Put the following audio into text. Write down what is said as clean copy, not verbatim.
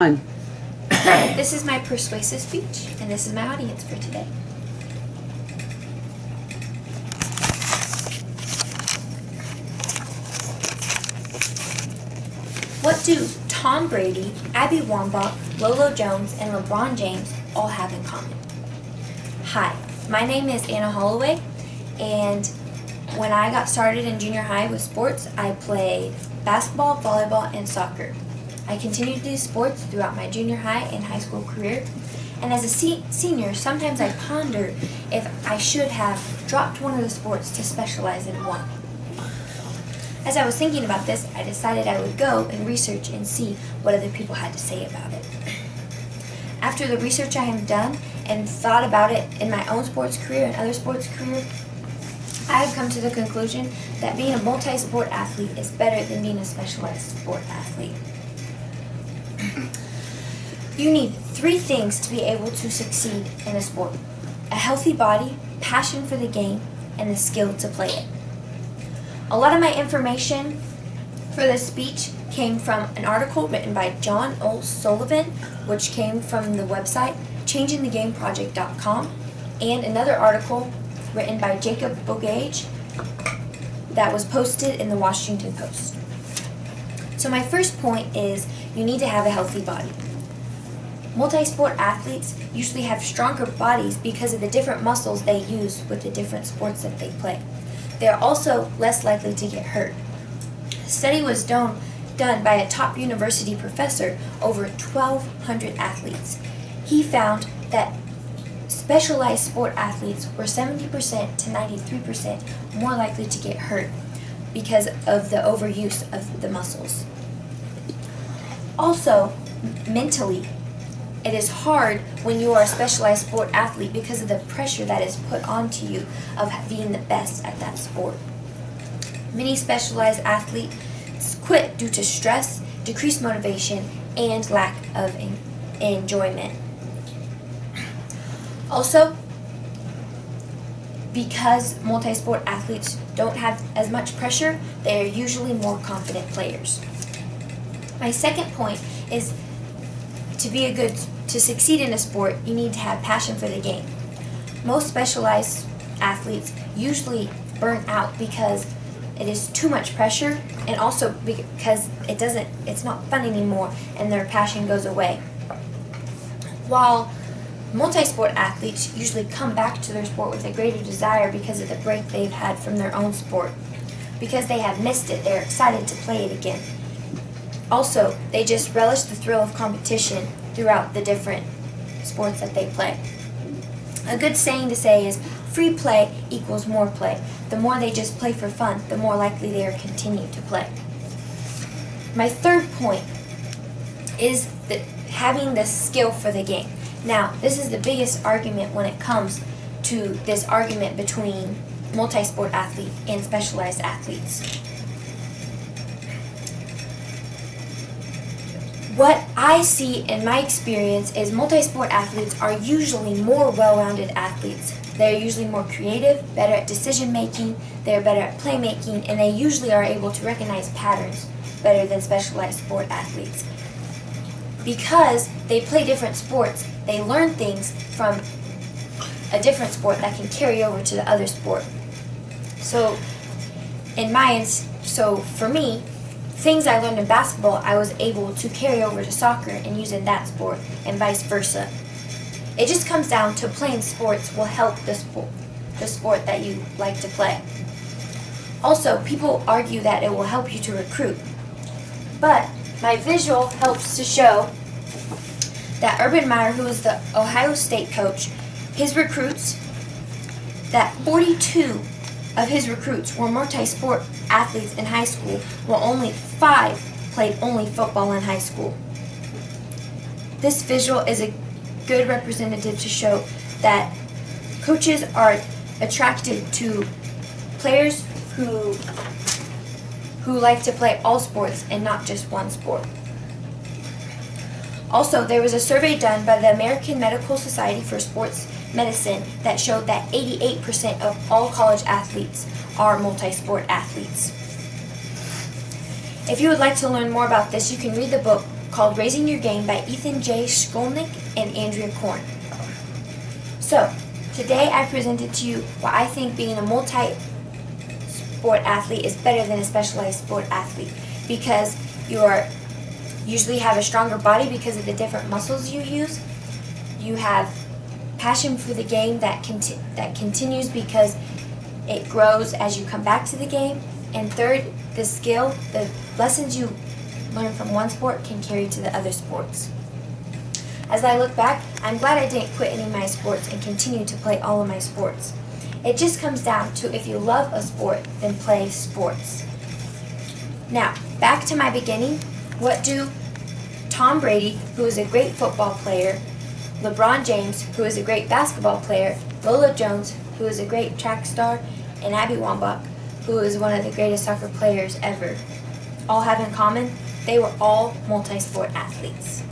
on. This is my persuasive speech, and this is my audience for today. What do Tom Brady, Abby Wambach, Lolo Jones, and LeBron James all have in common? Hi, my name is Anna Holloway, and when I got started in junior high with sports, I played basketball, volleyball, and soccer. I continued these sports throughout my junior high and high school career, and as a senior, sometimes I ponder if I should have dropped one of the sports to specialize in one. As I was thinking about this, I decided I would go and research and see what other people had to say about it. After the research I have done and thought about it in my own sports career and other sports career, I have come to the conclusion that being a multi-sport athlete is better than being a specialized sport athlete. You need 3 things to be able to succeed in a sport: a healthy body, passion for the game, and the skill to play it. A lot of my information for this speech came from an article written by John O'Sullivan, which came from the website changingthegameproject.com, and another article written by Jacob Bogage that was posted in the Washington Post. So my first point is you need to have a healthy body. Multi-sport athletes usually have stronger bodies because of the different muscles they use with the different sports that they play. They are also less likely to get hurt. A study was done by a top university professor over 1,200 athletes. He found that specialized sport athletes were 70% to 93% more likely to get hurt because of the overuse of the muscles. Also, mentally, it is hard when you are a specialized sport athlete because of the pressure that is put onto you of being the best at that sport. Many specialized athletes quit due to stress, decreased motivation, and lack of enjoyment. Also, because multi-sport athletes don't have as much pressure, they are usually more confident players. My second point is to succeed in a sport, you need to have passion for the game. Most specialized athletes usually burn out because it is too much pressure, and also because it's not fun anymore and their passion goes away. While multi-sport athletes usually come back to their sport with a greater desire because of the break they've had from their own sport. Because they have missed it, they're excited to play it again. Also, they just relish the thrill of competition throughout the different sports that they play. A good saying to say is, free play equals more play. The more they just play for fun, the more likely they are to continue to play. My third point is having the skill for the game. Now, this is the biggest argument when it comes to this argument between multi-sport athlete and specialized athletes. What I see in my experience is multi-sport athletes are usually more well-rounded athletes. They're usually more creative, better at decision-making, they're better at playmaking, and they usually are able to recognize patterns better than specialized sport athletes. Because they play different sports, they learn things from a different sport that can carry over to the other sport. So for me, things I learned in basketball, I was able to carry over to soccer and use in that sport, and vice versa. It just comes down to playing sports will help the sport that you like to play. Also, people argue that it will help you to recruit. But my visual helps to show that Urban Meyer, who is the Ohio State coach, his recruits, that 42 of his recruits were multi-sport athletes in high school, while only 5 played only football in high school. This visual is a good representative to show that coaches are attracted to players who like to play all sports and not just one sport. Also, there was a survey done by the American Medical Society for Sports Medicine that showed that 88% of all college athletes are multi-sport athletes. If you would like to learn more about this, you can read the book called Raising Your Game by Ethan J. Skolnick and Andrea Korn. So, today I presented to you why I think being a multi-sport athlete is better than a specialized sport athlete, because you usually have a stronger body because of the different muscles you use. You have passion for the game that continues because it grows as you come back to the game. And third, the skill, the lessons you learn from one sport can carry to the other sports. As I look back, I'm glad I didn't quit any of my sports and continue to play all of my sports. It just comes down to if you love a sport, then play sports. Now, back to my beginning. What do Tom Brady, who is a great football player, LeBron James, who is a great basketball player, Lola Jones, who is a great track star, and Abby Wambach, who is one of the greatest soccer players ever, all have in common? They were all multi-sport athletes.